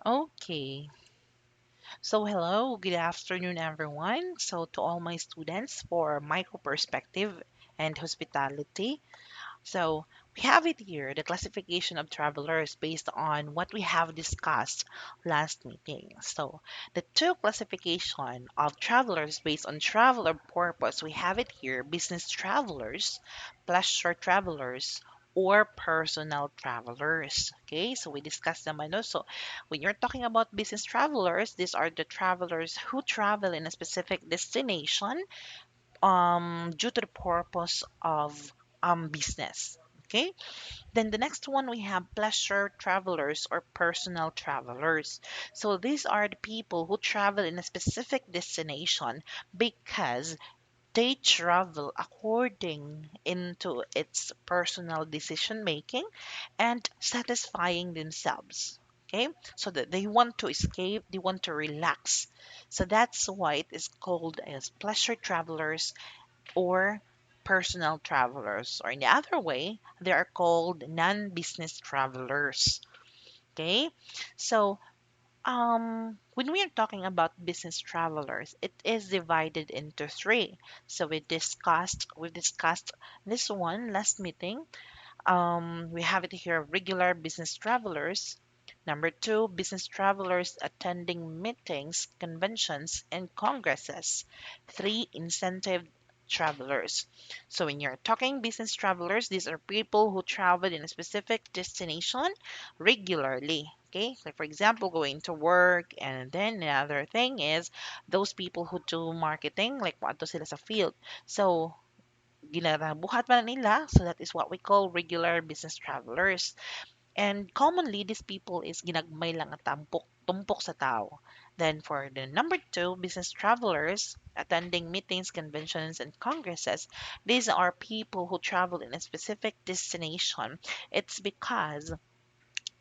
Okay. So hello, good afternoon everyone. So to all my students for micro perspective and hospitality. So we have it here, the classification of travelers based on what we have discussed last meeting. So the two classification of travelers based on traveler purpose, we have it here, business travelers, pleasure travelers, or personal travelers. Okay, so we discussed them. And also, when you're talking about business travelers, these are the travelers who travel in a specific destination due to the purpose of business. Okay, then the next one we have pleasure travelers or personal travelers. So these are the people who travel in a specific destination because they travel according into its personal decision making and satisfying themselves. Okay, so that they want to escape, they want to relax. So that's why it is called as pleasure travelers or personal travelers, or in the other way, they are called non-business travelers. Okay, so when we are talking about business travelers, it is divided into three. So we discussed this one last meeting. We have it here: regular business travelers. Number two, business travelers attending meetings, conventions, and congresses. Three, incentive travelers. So when you're talking business travelers, these are people who travel in a specific destination regularly. Okay, like for example, going to work, and then another thing is those people who do marketing, like what sila sa field. So ginarabuhat man nila, so that is what we call regular business travelers. And commonly, these people is ginagmay lang at tumpok sa tao. Then for the number two, business travelers attending meetings, conventions, and congresses, these are people who travel in a specific destination. It's because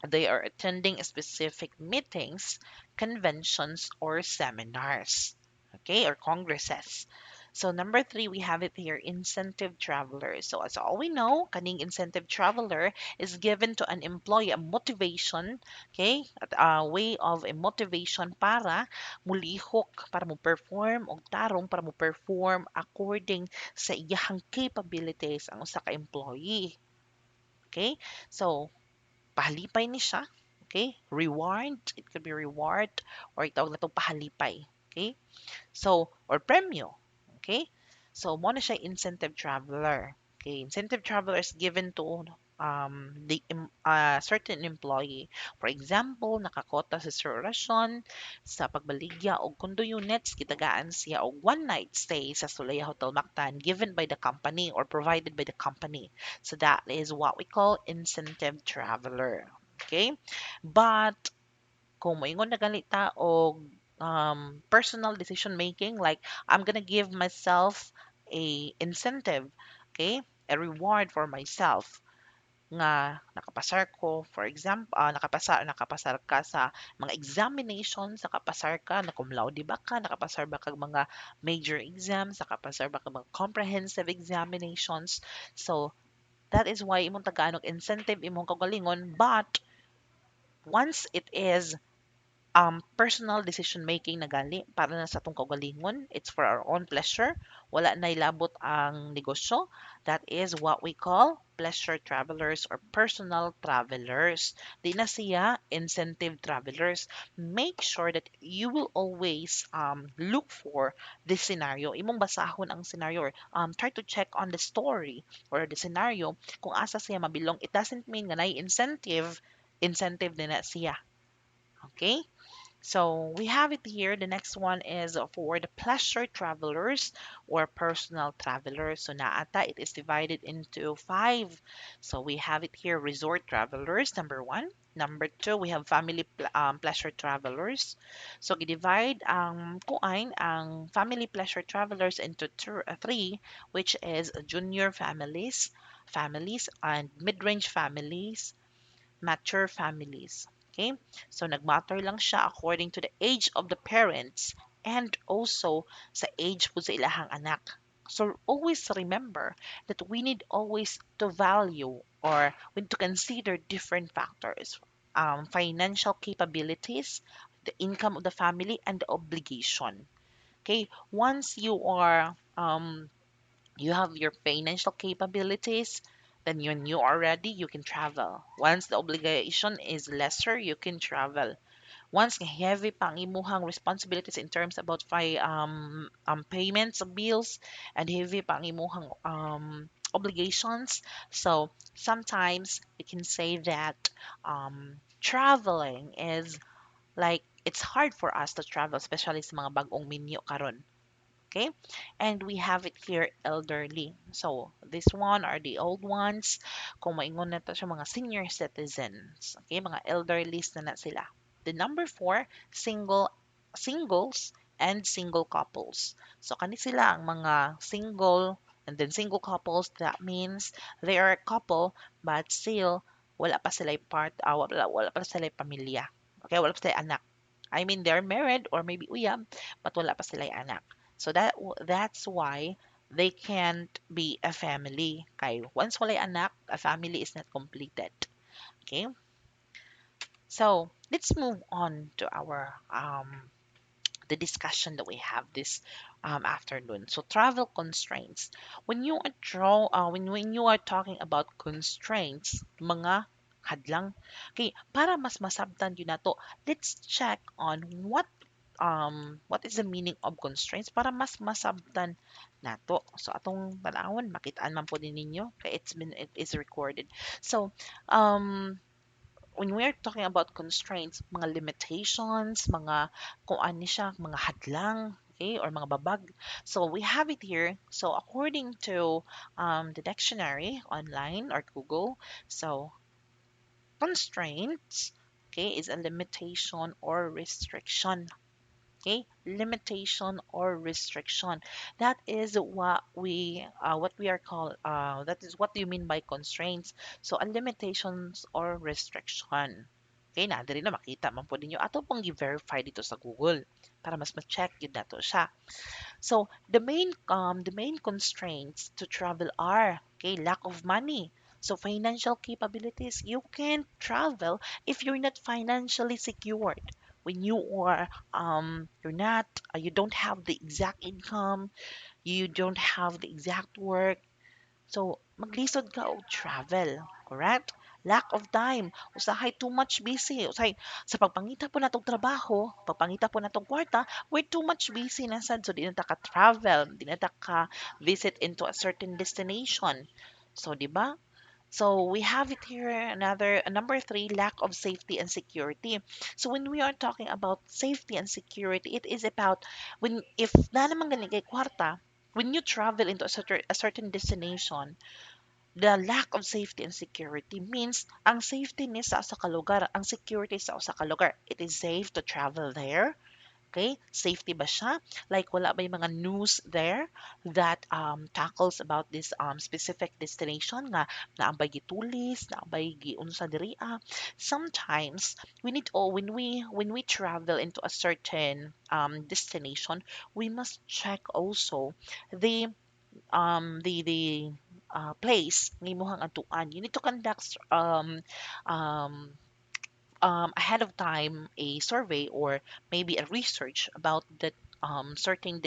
they are attending specific meetings, conventions, or seminars, okay, or congresses. So number three, we have it here, incentive travelers. So as all we know, kaning incentive traveler is given to an employee a motivation, okay, at a way of a motivation para mulihok, para mo perform og tarong para mo perform according sa iyahang capabilities ang usa ka employee. Okay? So pahalipay ni siya. Okay? Reward, it could be reward or itawag na itong pahalipay. Okay? So, or premyo. Okay? So, mo na siya incentive traveler. Okay? Incentive traveler is given to certain employee. For example, nakakota sa restaurant, sa pagbaligya og condo units, gitagaan siya og one night stay sa Sulaya Hotel Mactan given by the company or provided by the company. So that is what we call incentive traveler. Okay? But kung moingon na ganita og personal decision making, like I'm gonna give myself a incentive, okay, a reward for myself nga nakapasar ko, for example, nakapasar ka sa mga examinations, nakapasar ka, na cum laude ba ka, nakapasar ba ka mga major exams, nakapasar ba ka mga comprehensive examinations. So that is why imong tagaanog incentive imong kagalingon, but once it is personal decision making na gali para na sa atong kaugalingon. It's for our own pleasure. Wala na ilabot ang negosyo. That is what we call pleasure travelers or personal travelers. Di na siya incentive travelers. Make sure that you will always look for this scenario. Imong basahon ang scenario or try to check on the story or the scenario kung asa siya mabilong. It doesn't mean nga na incentive din na siya. Okay? So we have it here. The next one is for the pleasure travelers or personal travelers. So naata, it is divided into five. So we have it here, resort travelers, number one. Number two, we have family pleasure travelers. So divide ang family pleasure travelers into three, which is junior families, and mid-range families, mature families. Okay? So nagmatter lang siya according to the age of the parents and also sa age po sa ilahang anak. So always remember that we need always to value or we need to consider different factors. financial capabilities, the income of the family, and the obligation. Okay, once you have your financial capabilities, then you are ready, you can travel. Once the obligation is lesser, you can travel. Once heavy pang imuhang responsibilities in terms about payments of bills, and heavy pang imuhang obligations. So sometimes we can say that traveling is like it's hard for us to travel, especially sa mga bagong minyo karon. Okay, and we have it here elderly. So this one are the old ones. Kung maingon na to siya mga senior citizens. Okay, mga elderlies na sila. The number four, singles and single couples. So kani sila ang mga single and then single couples. That means they are a couple but still wala pa sila wala pa sila pamilya. Okay, wala pa sila anak. I mean, they're married or maybe uyab, but wala pa sila anak. So that's why they can't be a family. Kay once wala anak, a family is not completed. Okay? So, let's move on to our the discussion that we have this afternoon. So, travel constraints. When you are talking about constraints, mga hadlang. Okay, para mas masabtan yun nato, let's check on what is the meaning of constraints para mas masabtan nato. So atong tanawon makitaan man po din ninyo kay it is recorded. So um when we're talking about constraints, mga limitations, mga kung ano siya, mga hadlang, okay, or mga babag. So we have it here. So according to the dictionary online or Google, so constraints, okay, is a limitation or restriction. Okay, limitation or restriction. That is what we are called. That is what do you mean by constraints? So, a limitations or restriction. Okay, na diri na makita man po ninyo ato pong i-verify dito sa Google para mas ma-check yun nato siya. So the main constraints to travel are okay, lack of money. So financial capabilities, you can't travel if you're not financially secured. When you're not you don't have the exact income, you don't have the exact work, so, maglisod ka og travel, correct? Lack of time. Usahay too much busy. Usahay sa pagpangita po natong trabaho, pagpangita po natong kwarta, we're too much busy na sad. So, di na ta ka travel, di na ta ka visit into a certain destination. So, di ba? So we have it here another number three, lack of safety and security. So when we are talking about safety and security, it is about when if na naman gani kay kwarta, when you travel into a certain destination, the lack of safety and security means ang safety ni sa usa ka lugar, ang security sa usa ka lugar. It is safe to travel there. Okay, safety ba siya? Like wala ba yung mga news there that tackles about this specific destination nga naambay gitulis, naambay giunsa diri Sometimes we need oh when we travel into a certain destination, we must check also the place ng imong atuan. You need to conduct um ahead of time a survey or maybe a research about that certain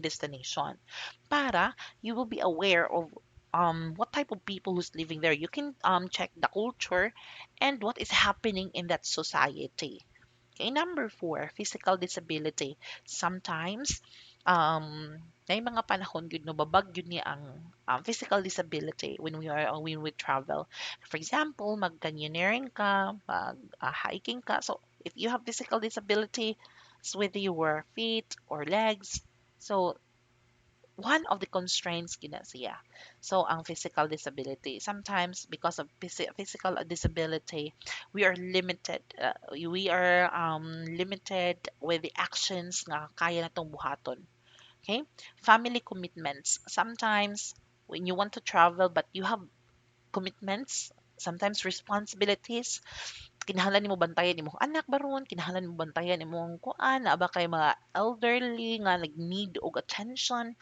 destination para you will be aware of what type of people who's living there. You can check the culture and what is happening in that society. Okay, number four, physical disability. Sometimes, may mga panahon yun no babag yun ni ang physical disability when we travel. For example, mag-canyoneering ka, mag-hiking ka. So, if you have physical disability with your feet or legs, so one of the constraints gina siya. So, ang physical disability. Sometimes, because of physical disability, we are limited. We are limited with the actions nga kaya natong buhaton. Okay? Family commitments. Sometimes, when you want to travel but you have commitments, sometimes responsibilities, kinahanglan nimo bantayan imong anak baron, kinahanglan nimo bantayan imong kuan, na ba kay mga elderly nga nag-need og attention.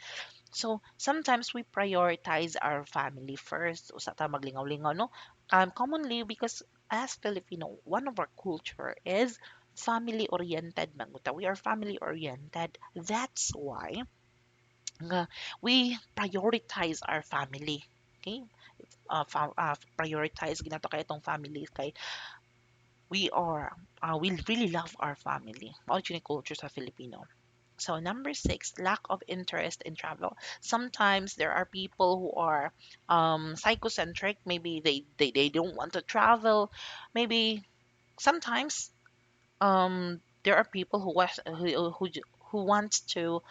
So, sometimes we prioritize our family first. Usa ta maglingaw-lingaw, no? Commonly because as Filipino, one of our culture is family oriented manguta. We are family oriented. That's why nga, we prioritize our family. Okay? Prioritize ginato kay itong family kay we really love our family. All culture sa Filipino. So number six, lack of interest in travel. Sometimes there are people who are psychocentric. Maybe they don't want to travel. Maybe sometimes there are people who wants to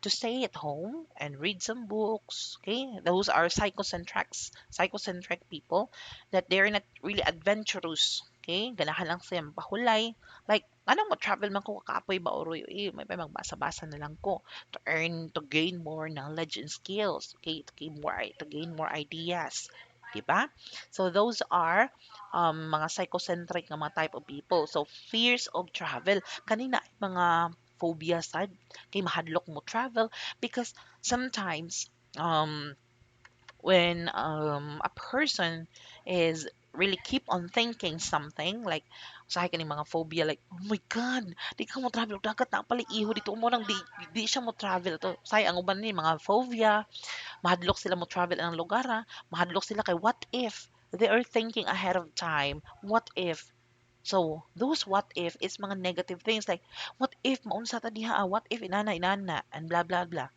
stay at home and read some books. Okay, those are psychocentric people that they're not really adventurous. Okay, ganahan lang siya pahulay. Like, anong mo-travel man ko kakapoy ba oroy may pa magbasa-basa na lang ko to gain more knowledge and skills. Okay, to gain more ideas. Diba? So those are mga psychocentric na mga type of people. So fears of travel. Kanina ay mga phobia sad kay mahadlok mo travel because sometimes when a person is really keep on thinking something like usahay kani mga phobia like oh my god di ka mo travel og dagat na pala iho dito mo nang di siya mo travel to say ang uban ni mga phobia mahadlok sila mo travel ang lugar mahadlok sila kay what if they are thinking ahead of time what if. So, those what if is mga negative things like, what if maunsa ta diha, what if inana, and blah, blah, blah.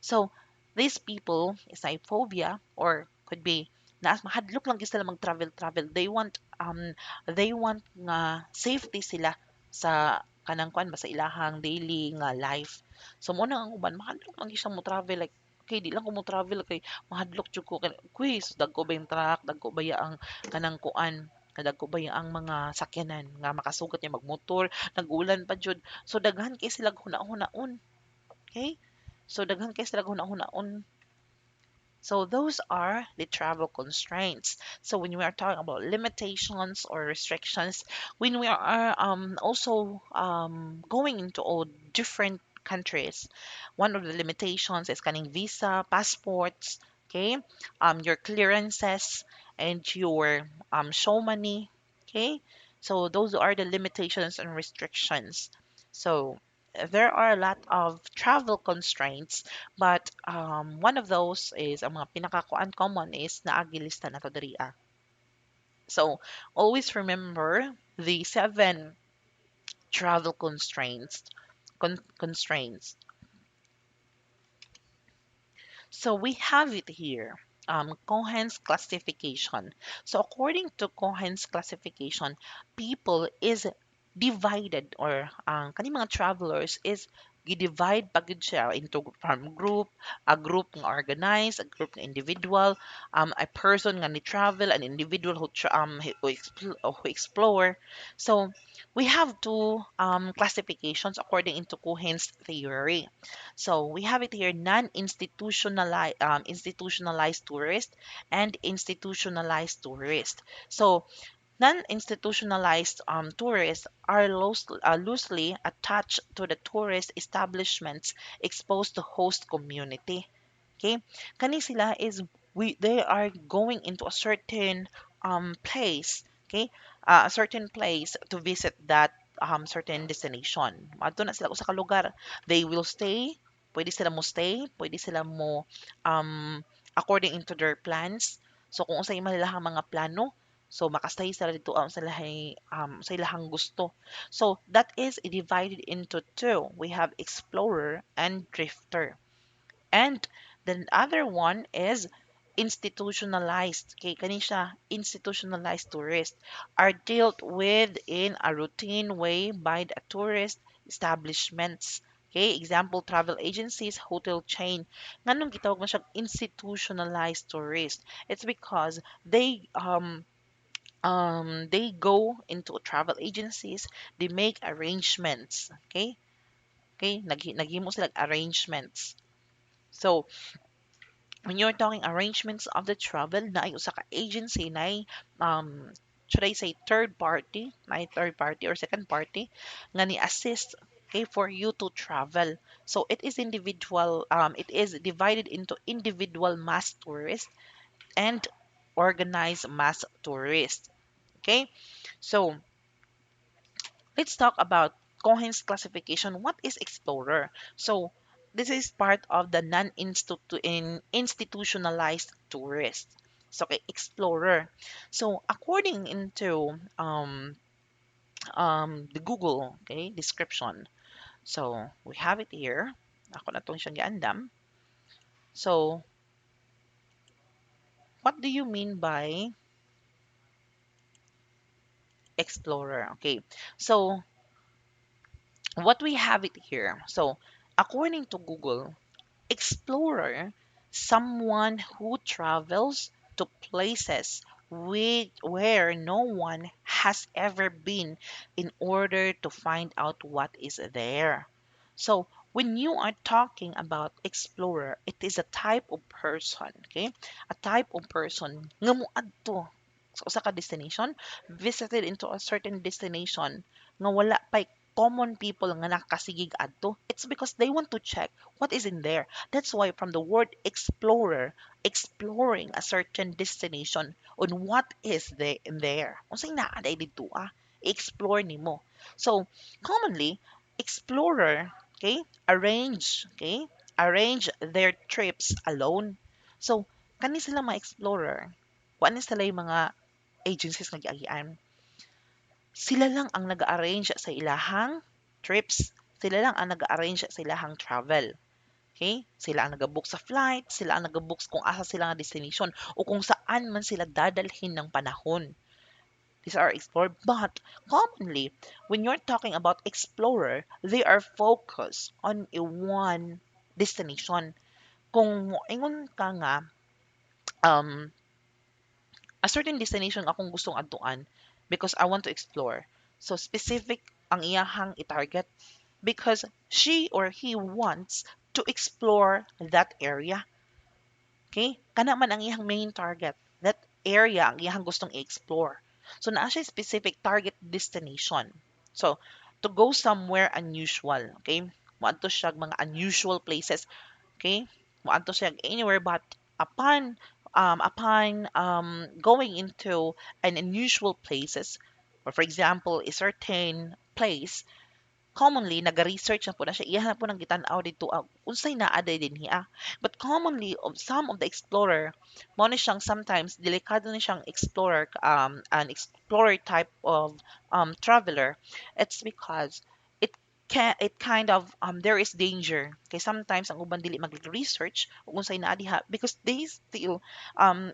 So, these people is a phobia or could be naas mahadlok lang gyud sila mag-travel. They want nga safety sila sa kanang kuan ba sa ilahang daily nga life. So mo na ang uban mahadlok lang gyud siya mo travel like okay di lang ko mo travel kay mahadlok jud ko quiz dagko ba yung truck dagko ba ya ang kanang kuan dagko ba ya ang mga sakyanan nga makasugat niya magmotor nagulan pa jud so daghan kay sila hunahon. Okay? So daghan kay sila hunahon. So those are the travel constraints. So when we are talking about limitations or restrictions, when we are also going into all different countries, one of the limitations is getting visa, passports, okay, your clearances and your show money, okay. So those are the limitations and restrictions. So there are a lot of travel constraints but one of those is ang mga pinaka-uncommon is naagilista na to diri. So always remember the seven travel constraints. So we have it here. Cohen's classification. So according to Cohen's classification, people is divided or kani mga travelers is gi-divide pagid siya into from a group nga organized, a group nga individual, a person nga ni travel, an individual who explore. So we have two classifications according into Cohen's theory. So we have it here institutionalized tourist and institutionalized tourist. So non-institutionalized tourists are loosely attached to the tourist establishments exposed to host community. Okay? Kani sila is they are going into a certain place, okay? A certain place to visit that certain destination. Adto na sila usa ka lugar. They will stay, pwede sila mo according into their plans. So kung unsay ilang mga plano, so makastay sila dito sa ilahang gusto. So that is divided into two. We have explorer and drifter. And the other one is institutionalized. Okay, kani siya, institutionalized tourists are dealt with in a routine way by the tourist establishments. Okay, example, travel agencies, hotel chain. Nganong gitawag man siya institutionalized tourist? It's because they go into travel agencies, they make arrangements. Okay? Okay, naghimo sila arrangements. So, when you're talking arrangements of the travel na ay usa ka agency should I say third party or second party nga ni assist okay for you to travel. So it is divided into individual mass tourists and organized mass tourists. Okay, so let's talk about Cohen's classification. What is explorer? So this is part of the non-institutionalized tourist. So okay, explorer. So according into the Google, okay, description. So we have it here. Ako na tong siyang giandam. So what do you mean by explorer? Okay. So what we have it here. So according to Google, explorer, someone who travels to places where no one has ever been in order to find out what is there. So, when you are talking about explorer, it is a type of person, okay? A type of person nga moadto sa usa ka destination, visited into a certain destination nga wala pay common people nga nakasigig adto. It's because they want to check what is in there. That's why from the word explorer, exploring a certain destination on what is there in there. Unsay naa day dito explore nimo. So, commonly, explorer, okay, arrange their trips alone. So, kani sila mga explorer, kuan sila yung mga agencies nga giagian. Sila lang ang nag-arrange sa ilahang trips. Sila lang ang nag-arrange sa ilahang travel. Okay? Sila ang nag-book sa flight, sila ang nag-book kung asa sila nga destination o kung saan man sila dadalhin ng panahon. These are explorer. But commonly, when you're talking about explorer, they are focused on a one destination. Kung ingon ka nga, um, a certain destination akong gustong adtuan because I want to explore. So specific ang iyahang i-target because she or he wants to explore that area. Okay? Kana man ang iyang main target. That area ang iyang gustong i-explore. So naa siya specific target destination. So to go somewhere unusual, okay? Moadto siya mga unusual places, okay? Moadto siya anywhere but upon going into an unusual places, or for example, a certain place commonly naga-research na po na siya iya na po nang gitan-aw dito unsay naa din hiya, but commonly of some of the explorer mo ni siyang sometimes delikado ni siyang explorer an explorer type of traveler. It's because it kind of there is danger kay sometimes ang uban dili mag-research ug unsay naa diha because they still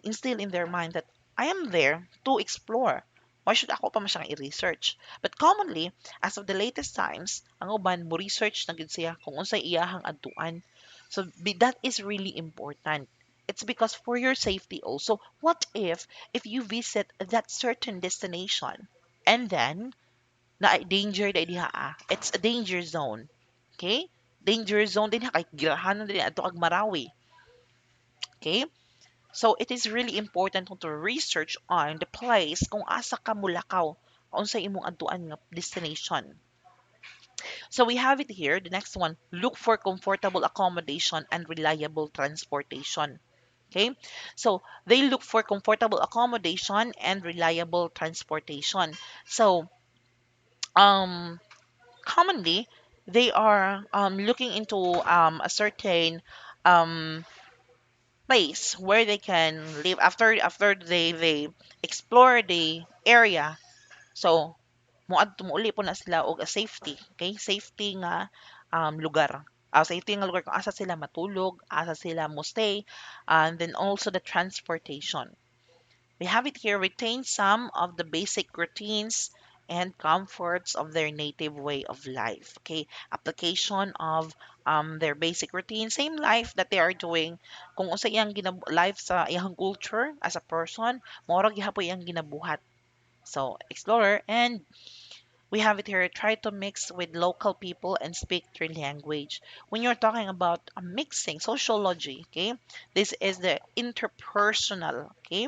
instill in their mind that I am there to explore. Why should ako pa masyang i-research? But commonly, as of the latest times, ang uban mo research na gid siya kung unsay iyahang adtuan. So that is really important. It's because for your safety also. What if you visit that certain destination and then na danger na diha it's a danger zone. Okay? Danger zone din ha kay girahanon din adto kag Marawi. Okay? So it is really important to research on the place kung asa ka mulakaw unsay imong adtuan nga destination. So we have it here. The next one, look for comfortable accommodation and reliable transportation. Okay? So they look for comfortable accommodation and reliable transportation. So um commonly they are looking into a certain um place where they can live after they explore the area. So moadto mo uli po na sila og a safety, okay? Safety nga lugar. Safety nga lugar kung asa sila matulog, asa sila mo stay, and then also the transportation. We have it here, retain some of the basic routines and comforts of their native way of life. Okay, application of their basic routine, same life that they are doing. Kung unsa iyang life sa iyang culture as a person, mao ra gyapon iyang ginabuhat. So, explorer, and we have it here, try to mix with local people and speak their language. When you're talking about mixing, sociology, okay, this is the interpersonal, okay,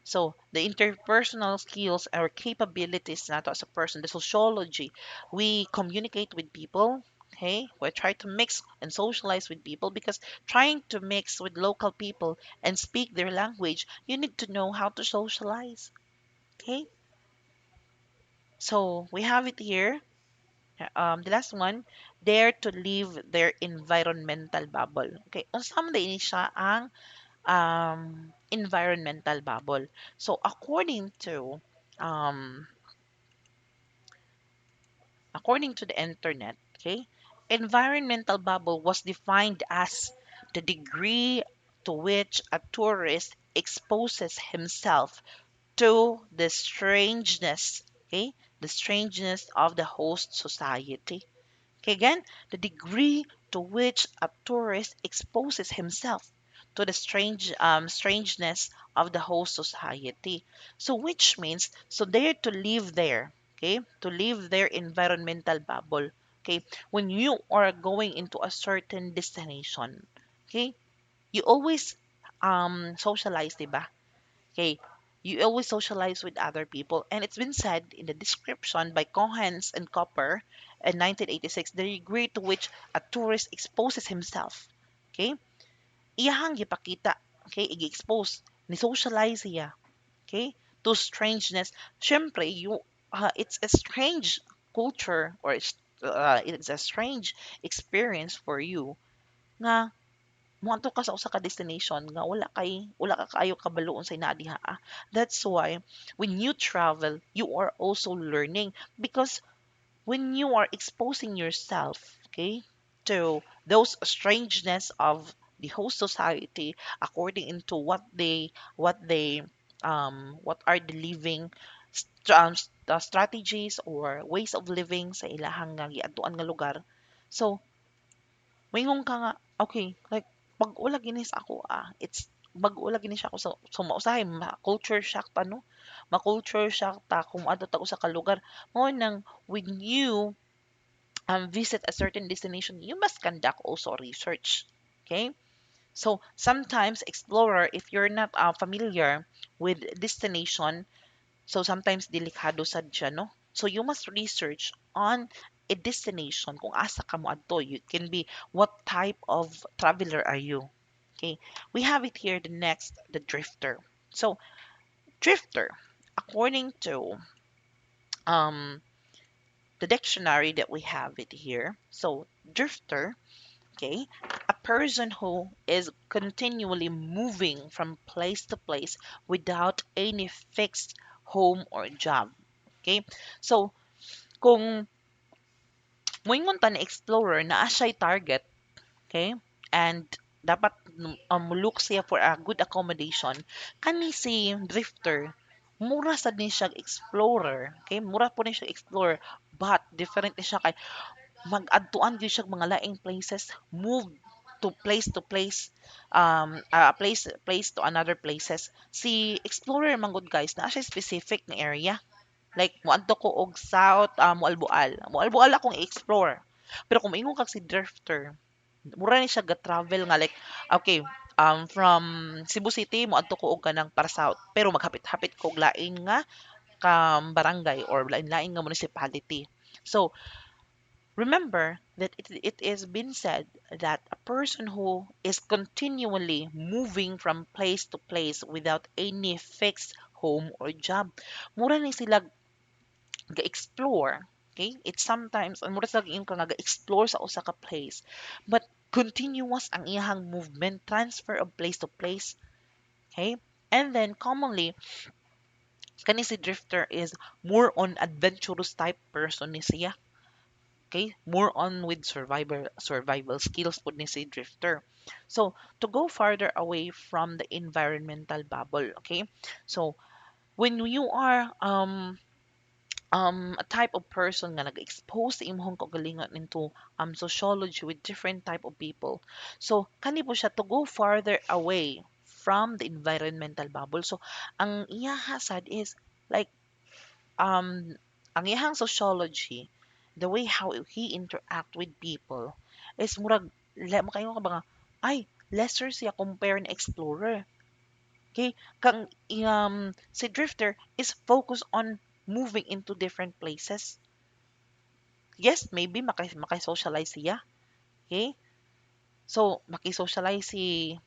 so the interpersonal skills or capabilities nato as a person, the sociology, we communicate with people, Okay, we try to mix and socialize with people because trying to mix with local people and speak their language, you need to know how to socialize. Okay, so we have it here. The last one, dare to leave their environmental bubble. Okay, unsa man ini siya ang environmental bubble. So um, according to the internet, okay, environmental bubble was defined as the degree to which a tourist exposes himself to the strangeness, okay, the strangeness of the host society. Okay, again, the degree to which a tourist exposes himself to the strangeness of the host society. So, which means, so they're to live there, okay, to live their environmental bubble. Okay, when you are going into a certain destination, okay, you always socialize, diba? Okay, you always socialize with other people, and it's been said in the description by Cohens and Copper in 1986 the degree to which a tourist exposes himself. Okay, iyahang gipakita. Okay, igi-expose ni socialize siya. Okay, to strangeness. Syempre, it's a strange culture or it's a strange experience for you nga moadto ka sa usa ka destination nga wala ka kaayo kabaloon sa inadiha. That's why when you travel, you are also learning because when you are exposing yourself, okay, to those strangeness of the host society according into what are the living strategies or ways of living sa ilahang nga giadtuan nga lugar. So moingon ka nga, okay, like, pag-ula ginis ako, it's mag-ula gini siya ako sa mausahay, ma-culture shock ta, no? Ma-culture shock ta kung adto ta sa kalugar. Mo nang when you visit a certain destination, you must conduct also research. Okay? So sometimes explorer, if you're not familiar with destination, so sometimes delikado sad siya, no? So you must research on a destination kung asa ka mo adto. You can be what type of traveler are you? Okay. We have it here the next, the drifter. So drifter, according to um the dictionary that we have it here. So drifter, okay, a person who is continually moving from place to place without any fixed home or job. Okay? So, kung moingon ta na explorer na siya'y target, okay? And dapat look siya for a good accommodation. Kani si drifter, mura sad ni siya explorer, okay? Mura po ni siya explorer, but different ni siya kay mag-adtuan gyud siya mga laing places, move to place, place to another places. Si explorer man gud guys na siya specific na area. Like moadto ko og south, Moalboal. Moalboal akong i-explore. Pero kung ingon kag si drifter, mura ni siya ga-travel nga like okay, from Cebu City moadto ko og kanang para south. Pero maghapit-hapit ko og lain nga barangay or lain-lain nga municipality. So, remember that it is been said that a person who is continually moving from place to place without any fixed home or job, mura ni sila ga-explore. Okay? It's sometimes, ang mura sa giingon ka nga ga-explore sa usa ka place. But continuous ang iyahang movement, transfer of place to place. Okay? And then, commonly, kani si drifter is more on adventurous type person ni siya. Okay? More on with survival skills po ni si drifter. So, to go farther away from the environmental bubble, okay? So, when you are a type of person nga nag-expose sa imong kaugalingon into sociology with different type of people. So kani po siya to go farther away from the environmental bubble. So ang iyaha sad is like ang iyahang sociology, the way how he interact with people is murag makaingon ka ba nga ay lesser siya compare na explorer. Okay, kang si drifter is focused on moving into different places. Yes, maybe maki-socialize siya. Okay? So, maki-socialize si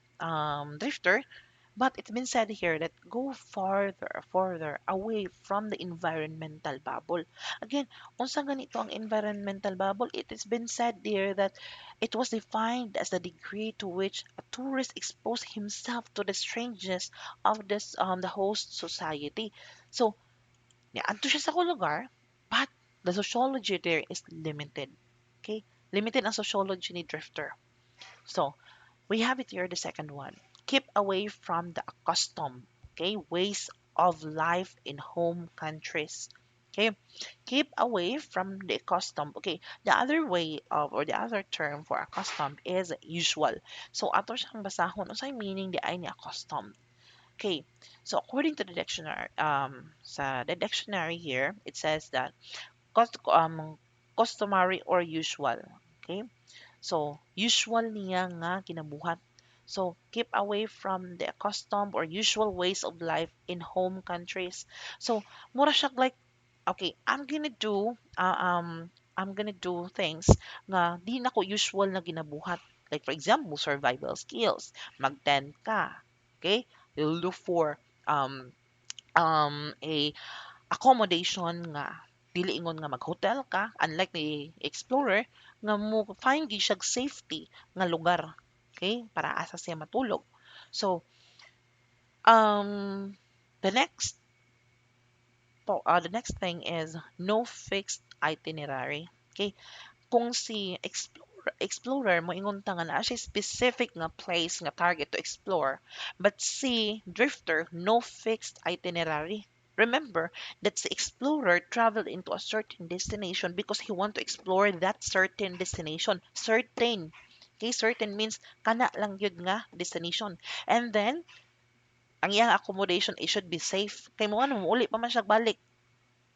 drifter, but it's been said here that go farther away from the environmental bubble. Again, unsa ganito ang environmental bubble? It has been said there that it was defined as the degree to which a tourist exposed himself to the strangeness of the host society. So, yeah, adto siya sa lugar, but the sociology there is limited. Okay? Limited ang sociology ni Drifter. So, we have it here, the second one. Keep away from the accustomed, okay, ways of life in home countries. Okay, keep away from the accustomed. Okay, the other way of or the other term for accustomed is usual. So ato siyang basahon unsay meaning di ay ni accustomed. Okay, so according to the dictionary, sa the dictionary here, it says that customary or usual. Okay, so, usual niya nga kinabuhat. So, keep away from the accustomed or usual ways of life in home countries. So, mura siya like, okay, I'm gonna do things nga di na ko usual na ginabuhat. Like, for example, survival skills. Mag-tent ka. Okay? You'll look for a accommodation nga dili ingon nga mag-hotel ka unlike ni explorer nga mo find gyud siya safety nga lugar, okay, para asa siya matulog. So the next the next thing is no fixed itinerary. Okay, kung si explorer mo ingon ta nga naa siya specific nga place nga target to explore, but si drifter no fixed itinerary. Remember that the explorer traveled into a certain destination because he want to explore that certain destination. Certain. Okay, certain means kana lang yun nga destination. And then, ang iyang accommodation, it should be safe. Kay mo ano, uli pa man siya balik.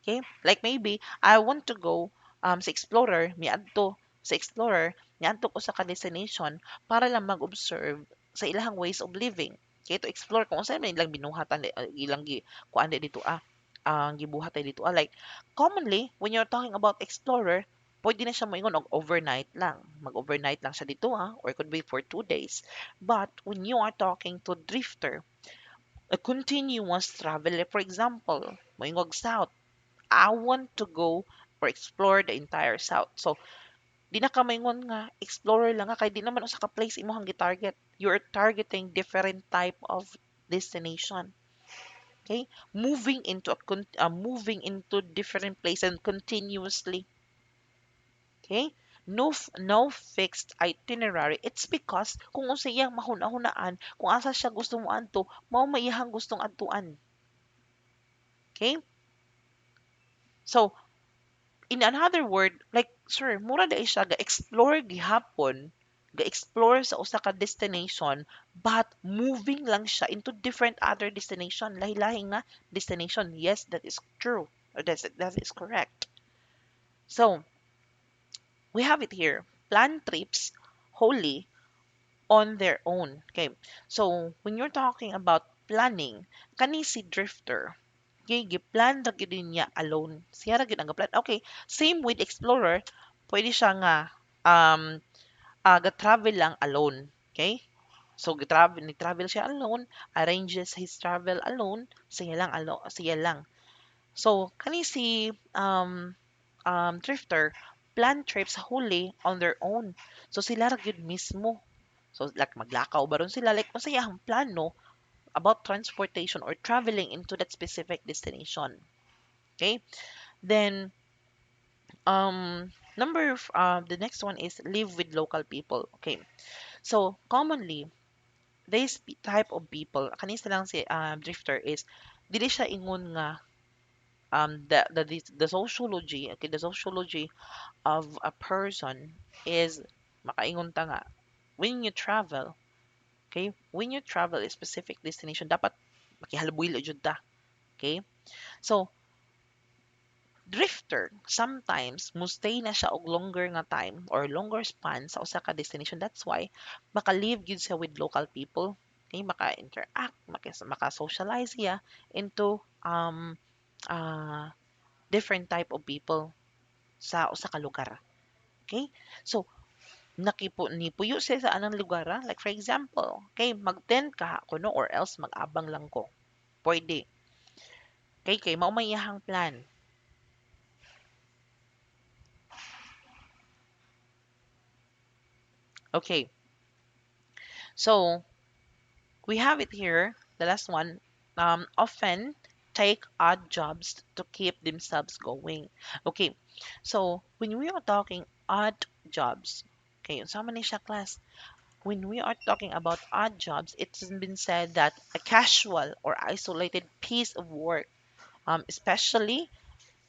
Okay? Like maybe I want to go sa Explorer, miadto sa Explorer, miadto ko sa ka-destination para lang mag-observe sa ilang ways of living. Okay, to explore kung saan man ilang binuhatan ilang kuan dito ang gibuhat dito like commonly when you're talking about Explorer, pwede na siya moingon og overnight lang. Mag-overnight lang siya dito or it could be for 2 days. But when you are talking to drifter, a continuous travel, like for example, moingog south, I want to go or explore the entire South. So, di na ka maingon nga explorer lang nga kay di naman usa ka place imong gi-target. You're targeting different type of destination. Okay? Moving into different places continuously. Okay? No fixed itinerary. It's because kung unsa iyang mahuna-hunaan, kung asa siya gusto mo adto, mao maiyahang gustong adtuan. Okay? So, in another word, like, sir, mura dai siya ga-explore gihapon, ga-explore sa usa ka destination, but moving lang siya into different other destination, lahi-lahi nga destination. Yes, that is true. Or that is correct. So, we have it here. Plan trips wholly on their own. Okay. So, when you're talking about planning, kani si drifter, okay, giplan ra gyud niya alone. Siya ra gyud ang gaplan. Okay, same with explorer, pwede siya nga ga-travel lang alone. Okay? So ni-travel siya alone, arranges his travel alone, siya lang. So kani si drifter plan trips wholly on their own. So sila ra gyud mismo. So like maglakaw baron sila like masayahang plano about transportation or traveling into that specific destination. Okay? Then the next one is live with local people. Okay. So commonly this type of people kanisa lang si drifter is dili siya ingon nga the sociology, okay, the sociology of a person is makaingon ta nga when you travel, okay, when you travel a specific destination dapat makihalbuil jud ta. Okay, so drifter sometimes mustay na siya og longer nga time or longer span sa usa ka destination. That's why maka-live gyud siya with local people. Okay, maka-interact, maka-socialize siya into different type of people. sa usa ka lugar. Okay? So, nipuyo siya sa anang lugar, like for example, okay, mag-tent ka kuno or else mag-abang lang ko. Pwede. Okay, kay mao may iyahang plan. Okay. So, we have it here, the last one, often take odd jobs to keep themselves going. Okay, so when we are talking odd jobs, okay, so many siya class. When we are talking about odd jobs, it's been said that a casual or isolated piece of work, especially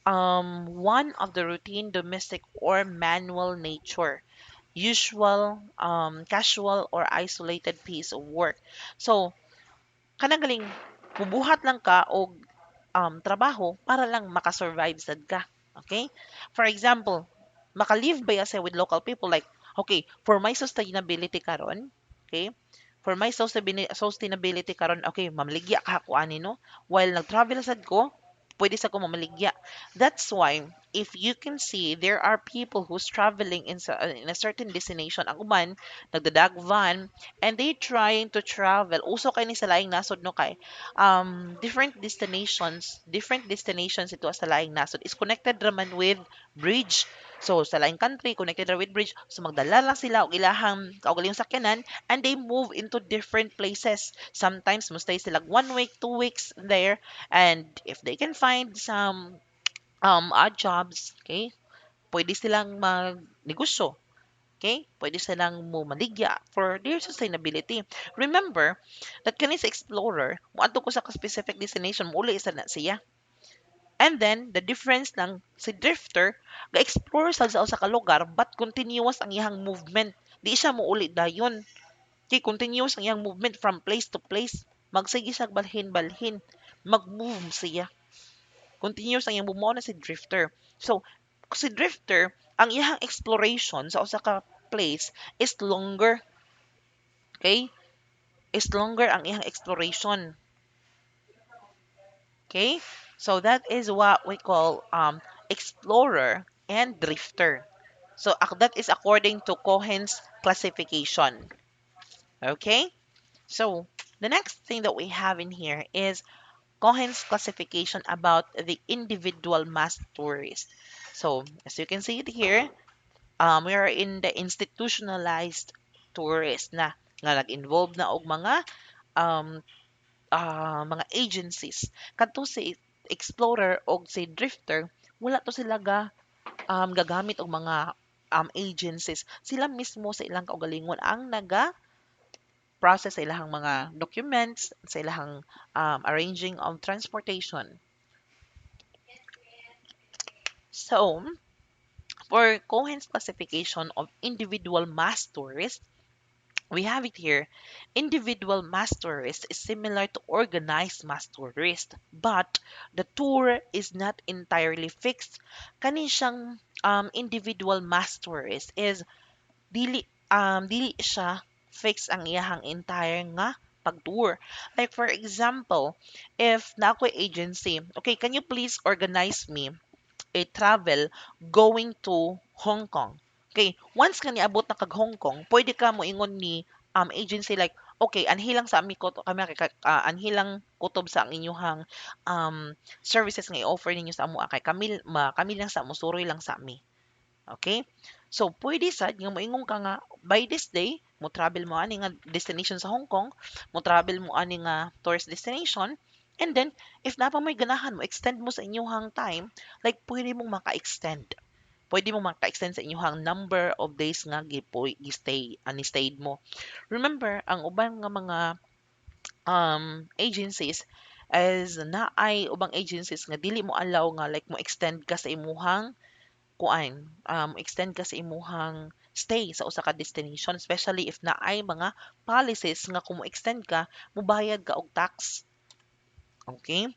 one of the routine, domestic, or manual nature, usual, casual, or isolated piece of work. So, kanang galing mubuhat lang ka og trabaho para lang makasurvive sad ka. Okay? For example, maka-live ba ya with local people like okay, for my sustainability karon, okay? For my sustainability karon, okay, mamaligya ka ako ani no. While nag-travel sad ko, pwede sa ko mamaligya. That's why if you can see there are people who's traveling in a certain destination ang uban nagdadag van and they trying to travel uso kay ni sa laing nasod no kay different destinations ito sa laing nasod is connected raman with bridge. So sa laing country connected ra with bridge. So magdala lang sila og ilahang kaugalingong sakyanan and they move into different places. Sometimes mo stay sila 1 week, 2 weeks there and if they can find some odd jobs, okay? Pwede silang magnegosyo. Okay? Pwede silang maligya for their sustainability. Remember that kanis explorer, moadto ko sa specific destination, muli isa na siya. And then, the difference ng si drifter, ga-explore sa usa ka lugar, but continuous ang iyang movement. Di siya muuli dayon. Kay continuous ang iyang movement from place to place. Magsige siya balhin-balhin. Mag-move siya. Continuous ang iyang bumo na si drifter. So, si drifter, ang iyang exploration sa usa ka place is longer. Okay? Is longer ang iyang exploration. Okay? So that is what we call explorer and drifter. So that is according to Cohen's classification. Okay? So the next thing that we have in here is Cohen's classification about the individual mass tourist. So as you can see it here, we are in the institutionalized tourist na nga nag-involve na og um, mga agencies. Kadto si explorer o si drifter, wala to sila gagamit og mga agencies. Sila mismo sa ilang kaugalingon ang process sa ilang mga documents, sa ilang arranging of transportation. So, for Cohen's classification of individual mass tourists, we have it here. Individual mass tourist is similar to organized mass tourist, but the tour is not entirely fixed. Kani siyang individual mass tourist is dili siya fixed ang iyahang entire nga pag-tour. Like for example, if na ako'y agency, okay, can you please organize me a travel going to Hong Kong. Okay, once ka niabot na kag Hong Kong, pwede ka mo ingon ni agency like, okay, anhilang sa anhilang kutob sa ang inyuhang services nga i-offer ninyo sa amo kay kami lang sa mo suroy lang sa ami. Okay? So, pwede sad nga moingon ka nga by this day, mo travel mo ani nga destination sa Hong Kong, mo travel mo ani nga tourist destination, and then if napa may ganahan mo extend mo sa inyong time, like pwede mong maka-extend. Pwede mong maka-extend sa inyong number of days nga stayed mo. Remember, ang ubang nga mga agencies as na ay ubang agencies nga dili mo allow nga like mo extend ka sa imuhang extend ka sa imuhang stay sa usa ka destination especially if na ay mga policies nga kung mo-extend ka mubayad ka og tax. Okay?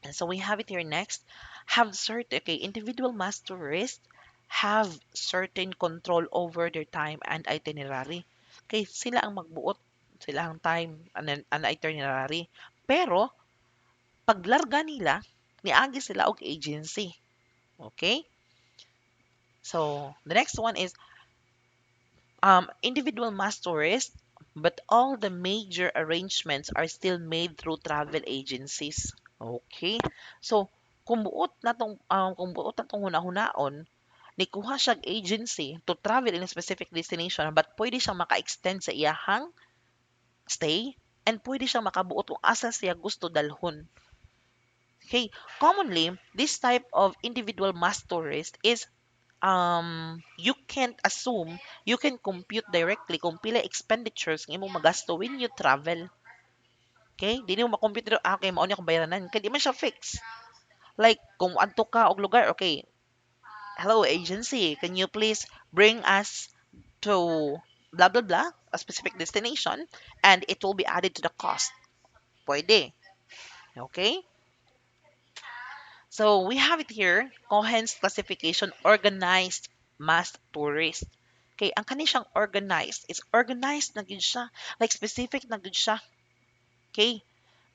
And so we have it here next. Individual mass tourists have certain control over their time and itinerary. Okay, sila ang magbuot sila ang time and itinerary. Pero paglarga nila, niagi sila og agency. Okay? So the next one is individual mass tourists, but all the major arrangements are still made through travel agencies. Okay. So kung buot na tong hunahunaon, nikuha siyang agency to travel in a specific destination but pwede siyang maka-extend sa iyahang stay and pwede siyang makabuot kung asa siya gusto dalhon. Okay, commonly this type of individual mass tourist is you can't assume, you can compute directly kung pila expenditures nga imong magasto when you travel. Okay? Di mo makompute okay, mao ni akong bayaranan kay di man siya fix. Like kung adto ka og lugar, okay, hello agency, can you please bring us to blah blah blah, a specific destination, and it will be added to the cost. Pwede. Okay? So we have it here, Cohen's classification, organized mass tourist. Okay, ang kani siyang organized. It's organized na gyud siya. Like specific na gyud siya. Okay?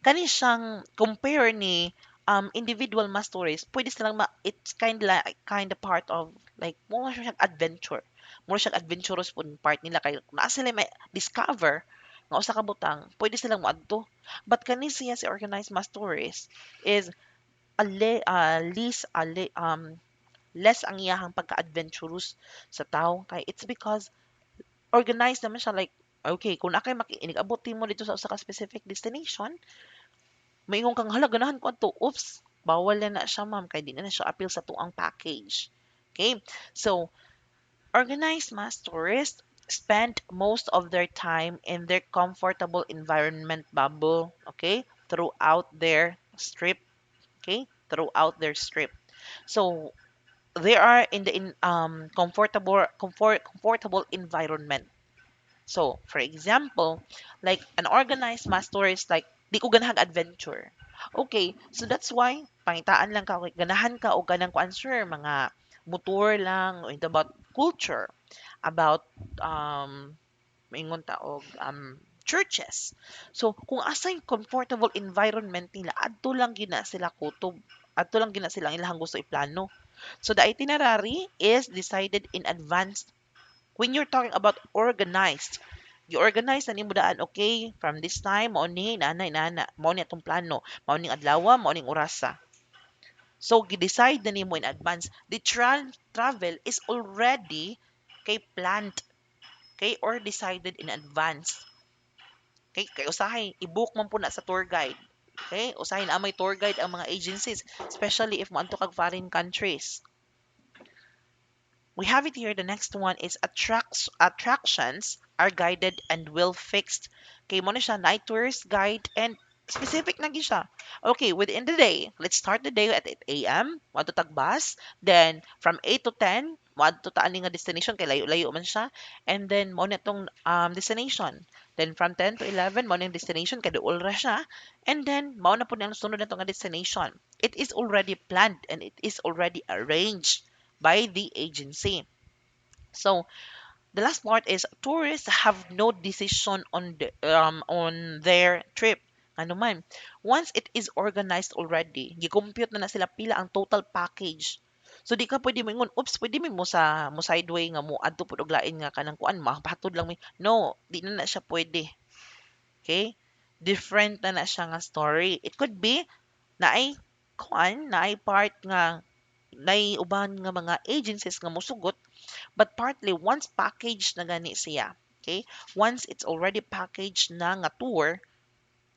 Kani siyang compare ni individual mass tourist, pwede silang it's kind of part of like more siyang adventure. More siyang adventurous pun part nila kay naa sila may discover nga usa ka butang, pwede silang moadto. But kani siya si organized mass tourist is less ang iyahang pagka-adventurous sa tao kay it's because organized naman siya like okay kung akay abot mo dito sa usa ka specific destination maingon kang hala ganahan ko adto oops bawal na siya ma'am kay di na siya appeal sa tuang package. Okay, so organized mass tourists spend most of their time in their comfortable environment bubble, okay, throughout their strip, okay, throughout their strip. So they are in the comfortable environment. So for example, like an organized mass tourist like di ko ganahan adventure. Okay, so that's why pangitaan lang ka okay, ganahan ka o ganang ko answer mga motor lang o ito about culture, about maingon ta og churches. So kung asa yung comfortable environment nila adto lang gina sila kutob, adto lang gina sila ang ilang gusto iplano. So the itinerary is decided in advance. When you're talking about organized, you organize na nimo daan, okay, from this time, mao ni nana, mao ni atong plano, mao ning adlaw, mao ning orasa. So gi-decide na nimo in advance. The travel is already kay planned, okay, or decided in advance. Okay, kay usahay i-book man po na sa tour guide. Okay, usahay na may tour guide ang mga agencies, especially if moadto kag foreign countries. We have it here. The next one is attractions are guided and well fixed. Okay, mo na siya night tours guide and specific na gyud siya. Okay, within the day, let's start the day at 8 a.m. Mo tag bus, then from 8 to 10, mo to ta ani nga destination kay layo-layo man siya. And then mo na tong destination. Then from 10 to 11, mo na yung destination kay duol ra siya. And then mo na po ang sunod na tong nga destination. It is already planned and it is already arranged by the agency. So the last part is tourists have no decision on their trip. Ano man, once it is organized already, gi-compute na sila pila ang total package. So di ka pwede mo ingon, oops, pwede mo mo sideway nga mo adto pud og lain nga kanang kuan mapahatod lang mi. No, di na siya pwede. Okay? Different na siya nga story. It could be naay naay part nga nay uban nga mga agencies nga mosugot but partly once package na gani siya, okay, once it's already packaged na nga tour,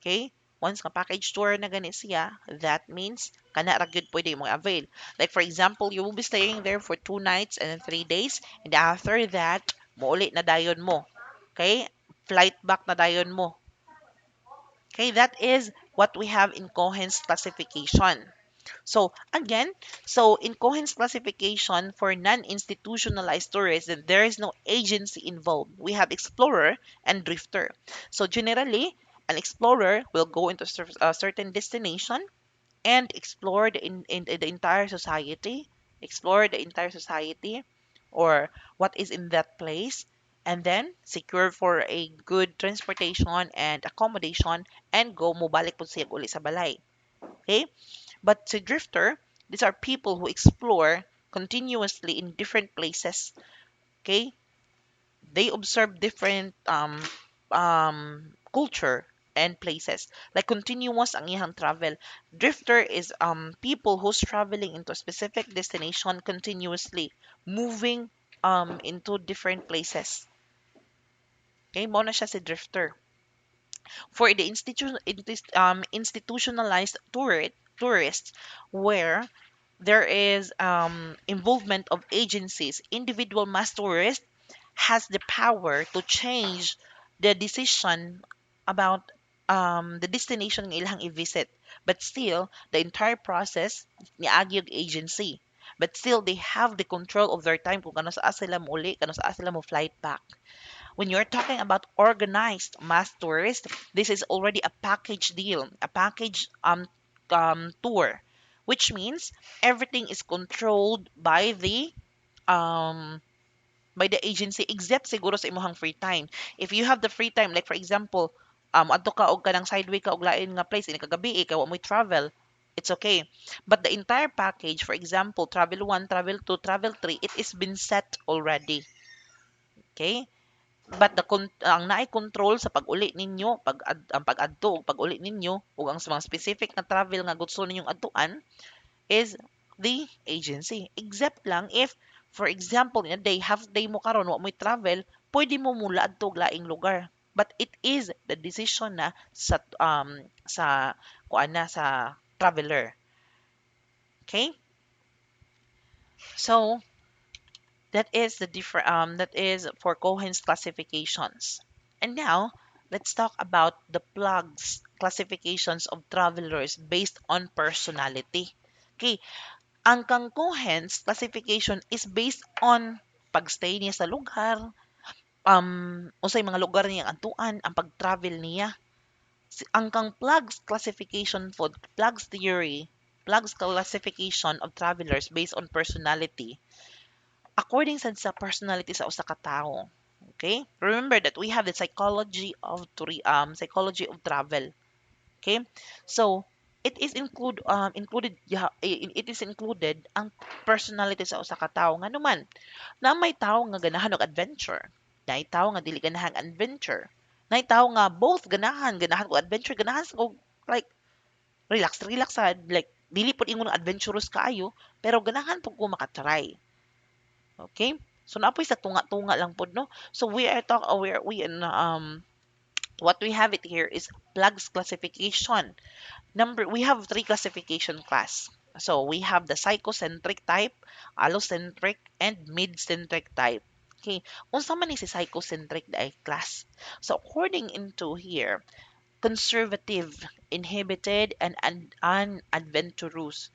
okay, once nga package tour na gani siya, that means kana ra gyud pwede mo avail. Like for example, you will be staying there for 2 nights and then 3 days and after that mouli na dayon mo, okay, flight back na dayon mo. Okay, that is what we have in Cohen's classification. So again, so in Cohen's classification for non-institutionalized tourists, then there is no agency involved. We have explorer and drifter. So generally, an explorer will go into a certain destination and explore in the entire society, explore the entire society or what is in that place, and then secure for a good transportation and accommodation and go mobalik po siya uli sa balay. Okay? But to drifter, these are people who explore continuously in different places. Okay, they observe different culture and places. Like continuous ang iyang travel. Drifter is people who's traveling into a specific destination continuously, moving into different places. Okay, mo na siya si drifter. For the institutionalized tourists, where there is involvement of agencies, individual mass tourist has the power to change the decision about the destination nga ilang i-visit. But still, the entire process niagi og agency. But still, they have the control of their time kung kano saa sila muli, kano saa sila mo flight back. When you're talking about organized mass tourist, this is already a package deal, a package tour, which means everything is controlled um by the agency except siguro sa imong free time. If you have the free time, like for example, adto ka og kanang sideway ka og lain nga place ini kagabi ka wa mo'y travel, it's okay. But the entire package, for example, travel 1, travel 2, travel 3, it is been set already. Okay? But ang naay control sa pag-uli ninyo, ang pag-adto ug pag-uli ninyo ug ang sa mga specific na travel nga gusto ninyong adtuan is the agency. Except lang if, for example, in a day, half day mo karon wa mo travel, pwede mo mula adto og laing lugar. But it is the decision na sa kuan na sa traveler. Okay? So, that is for Cohen's classifications. And now, let's talk about the plugs classifications of travelers based on personality. Okay, ang kang Cohen's classification is based on pagstay niya sa lugar, unsay mga lugar niya adtuan, ang pag-travel niya. Ang kang plugs classification for plugs theory, plugs classification of travelers based on personality according sa personality sa usa ka tawo. Okay? Remember that we have the psychology of travel. Okay? So, it is included yeah, it is included ang personality sa usa ka tawo nga naman na may tawo nga ganahan og adventure, na may tawo nga dili ganahan adventure, na may tawo nga both ganahan og adventure, ganahan og like relax sad, like dili pud ingon adventurous kaayo pero ganahan pud ko makatry. Okay? So naapoy sa tunga-tunga lang pod no. So we are talk we what we have it here is plugs classification. We have three classification class. So we have the psychocentric type, allocentric, and mid-centric type. Okay, unsa man ni si psychocentric dai class? So according into here, conservative, inhibited, and adventurous.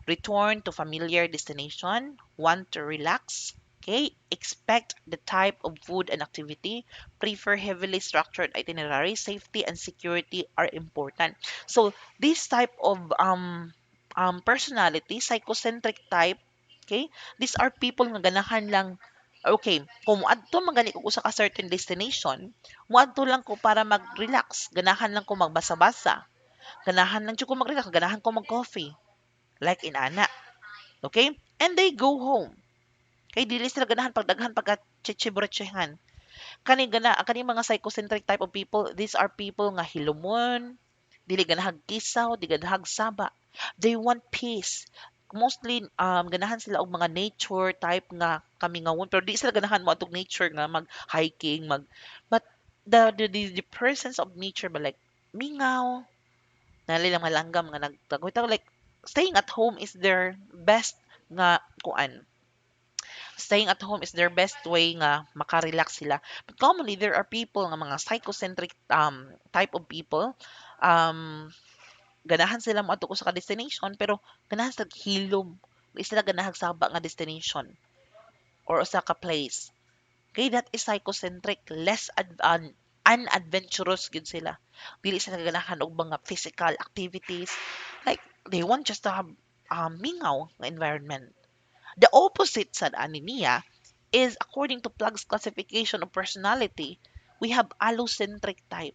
Return to familiar destination, want to relax. Okay, expect the type of food and activity, prefer heavily structured itinerary, safety and security are important. So this type of personality, psychocentric type, okay, these are people nga ganahan lang. Okay, kung adto magani ko sa ka certain destination, moadto lang ko para mag-relax. Ganahan lang ko magbasa-basa. Ganahan lang jud ko mag-relax. Ganahan ko mag-coffee. Like in ana. Okay? And they go home. Kay dili sila ganahan pagdaghan pagka chichiburetsehan. Kani mga psychocentric type of people, these are people nga hilumon, dili ganahag kisaw, dili ganahag saba. They want peace. Mostly ganahan sila og mga nature type nga kamingawon pero di sila ganahan mo atong nature nga mag hiking but the presence of nature ba like mingaw nali lang malanggam nga nagtaguytag like staying at home is their best nga kuan. Staying at home is their best way nga makarelax sila. But commonly, there are people nga mga psychocentric type of people. Ganahan sila mo ko sa destination pero ganahan sila hilom. Di sila ganahan saba nga destination or usa ka place. Okay, that is psychocentric, less unadventurous gid sila. Dili sila ganahan og mga physical activities. Like they want just to have mingaw nga environment. The opposite sad ani niya is according to Plug's classification of personality, we have allocentric type.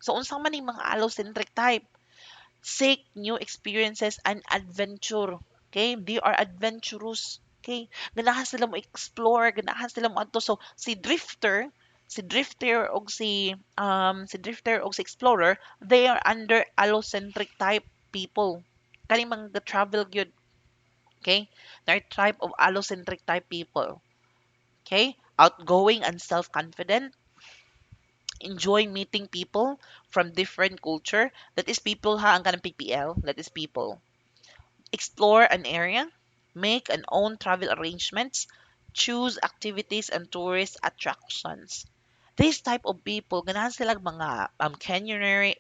So unsang man ning mga allocentric type? Seek new experiences and adventure. Okay? They are adventurous. Okay? Ganahan sila mo explore, ganahan sila mo adto. So si drifter og si explorer, they are under allocentric type people. Kani mga travel gyud. Okay? They're type of allocentric type people. Okay? Outgoing and self-confident, enjoy meeting people from different culture. That is people ha, ang kanang PPL, that is people. Explore an area, make and own travel arrangements, choose activities and tourist attractions. This type of people, ganahan sila mga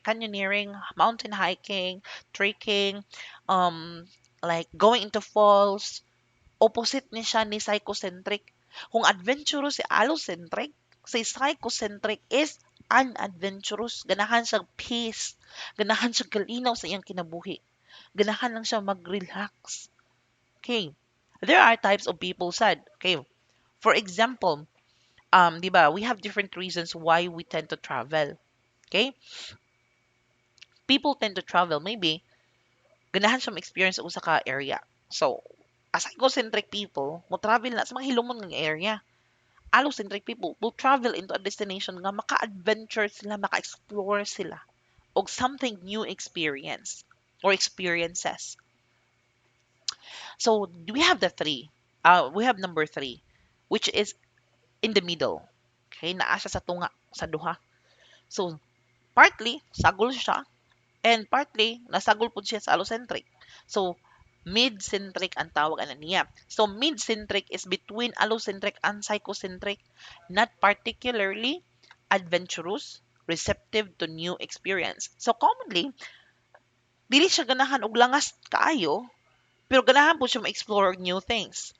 canyoneering, mountain hiking, trekking, um, like going into falls. Opposite ni siya ni psychocentric. Kung adventurous si allocentric, si psychocentric is unadventurous. Ganahan siya peace. Ganahan siya kalinaw sa iyang kinabuhi. Ganahan lang siya mag-relax. Okay. There are types of people sad. Okay. For example, di ba, we have different reasons why we tend to travel. Okay? People tend to travel. Maybe, ganahan siya ma-experience sa usa ka area. So, as egocentric people, mo travel na sa mga hilomon ng area. Allocentric people will travel into a destination nga maka-adventure sila, maka-explore sila og something new experience or experiences. So, we have the three. We have number three, which is in the middle. Okay, naa siya sa tunga, sa duha. So, partly, sagol siya, and partly, nasagol po siya sa allocentric. So, mid-centric ang tawag ana niya. So, mid-centric is between allocentric and psychocentric, not particularly adventurous, receptive to new experience. So, commonly, dili siya ganahan og langas kaayo, pero ganahan po siya ma-explore new things.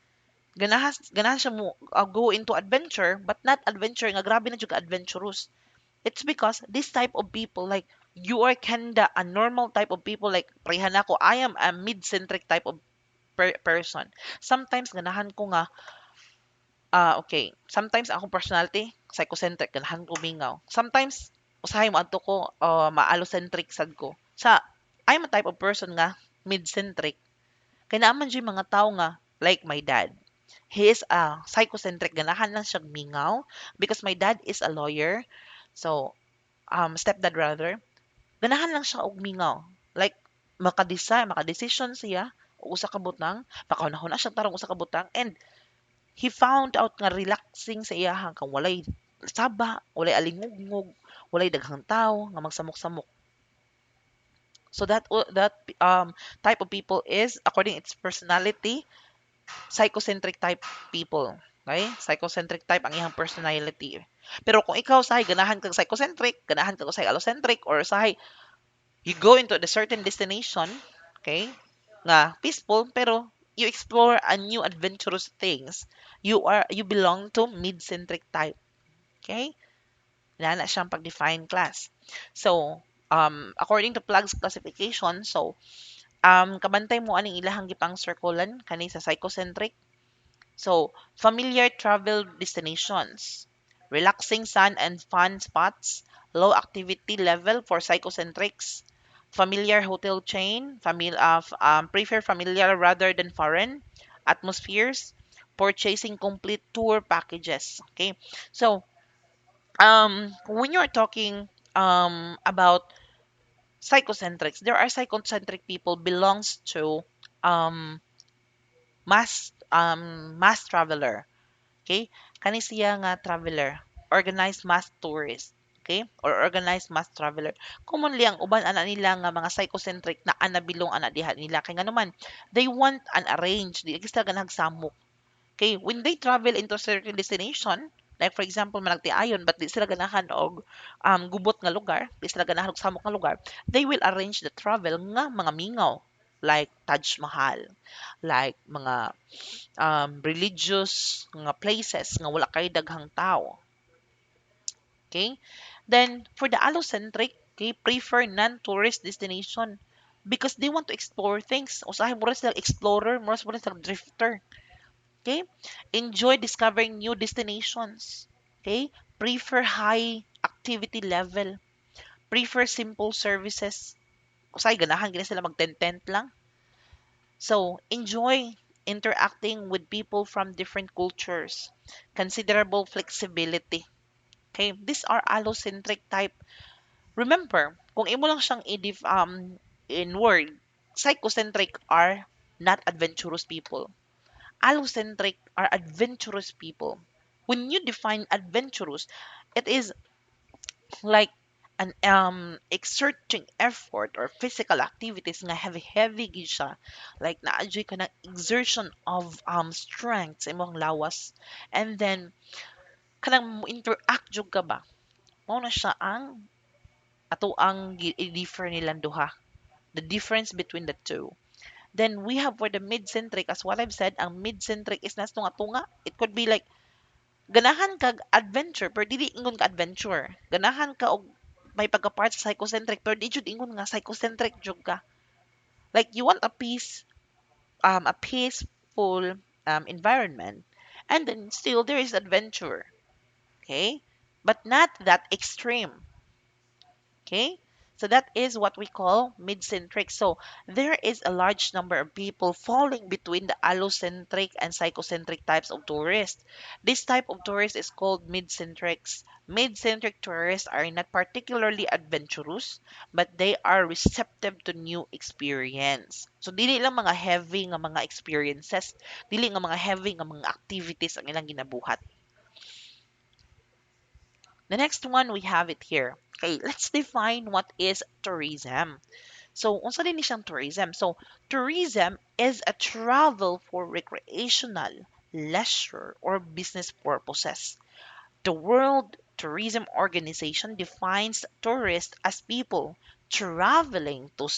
Ganahan siya mo go into adventure, but not adventure nga grabe na jud ka adventurous. It's because this type of people, like, you are kinda a normal type of people, like, parehan ako, I am a mid-centric type of person. Sometimes, ganahan ko nga, okay, sometimes akong personality, psychocentric, ganahan ko mingaw. Sometimes, usahay mo adto ko, ma-allocentric sad ko. I'm a type of person nga, mid-centric. Kaya naman dyan mga tao nga, like my dad. He is a psychocentric, ganahan lang siya mingaw because my dad is a lawyer. So, stepdad rather, ganahan lang siya og mingaw. Like, makadesisyon siya og usa ka butang, makaunahon na siya tarong usa ka butang, and he found out nga relaxing sa iyahang kang walay saba, walay alingugngog, walay daghang tao nga magsamok-samok. So that type of people is, according its personality, psychocentric type people. Okay? Psychocentric type ang iyang personality. Pero kung ikaw sahay ganahan kang psychocentric, ganahan kang usahay allocentric, or sahay you go into the certain destination, okay, nga peaceful, pero you explore a new adventurous things, you belong to mid-centric type. Okay? Nana siyang pag-define class. So, according to Plogs Classification, so, kabantay mo aning ilahang gipang circlean kani sa psychocentric. So, familiar travel destinations, relaxing sun and fun spots, low activity level for psychocentrics, familiar hotel chain, prefer familiar rather than foreign, atmospheres, purchasing complete tour packages. Okay, so when you're talking about psychocentrics, there are psychocentric people belongs to um, mass traveler. Okay? Kani siya nga traveler, organized mass tourist. Okay? Or organized mass traveler. Commonly, ang uban ana nila nga mga psychocentric na anabilong ana diha nila. Kaya nga naman, they want an arrange. Di sila ganang samok. Okay? When they travel into a certain destination, like for example, managtiayon, but di sila ganahan og gubot nga lugar, di sila ganahan og samok nga lugar, they will arrange the travel nga mga mingaw. Like Taj Mahal, like mga religious nga places nga wala kay daghang tao. Okay? Then, for the allocentric, okay, prefer non-tourist destination because they want to explore things. Usahay mo rin sila explorer, mo rin sila drifter. Okay? Enjoy discovering new destinations. Okay? Prefer high activity level. Prefer simple services. Usahay, ganahan gina sila mag-tent-tent lang. So enjoy interacting with people from different cultures. Considerable flexibility. Okay, these are allocentric type. Remember, kung imo lang siyang in word, psychocentric are not adventurous people. Allocentric are adventurous people. When you define adventurous, it is like an exerting effort or physical activities nga heavy gid siya, like na-adjust ka ng exertion of strength sa imong lawas, and then kanang mo interact jud ka ba, mao na siya ang ato ang i-differ nilang duha, the difference between the two. Then we have for the mid-centric, as what I've said, ang mid-centric is nas tunga-tunga. It could be like ganahan kag adventure pero dili ingon ka adventure. Ganahan ka og may pagka-part sa psychocentric pero di jud ingon nga psychocentric jud ka. Like you want a peaceful environment, and then still there is adventure, okay? But not that extreme. Okay? So that is what we call mid-centric. So there is a large number of people falling between the allocentric and psychocentric types of tourists. This type of tourist is called mid-centrics. Mid-centric tourists are not particularly adventurous, but they are receptive to new experience. So dili lang mga heavy nga mga experiences, dili nga mga heavy nga mga activities ang ilang ginabuhat. The next one, we have it here. Okay, let's define what is tourism. So, unsa din ni siyang tourism? So, tourism is a travel for recreational, leisure, or business purposes. The World Tourism Organization defines tourists as people traveling to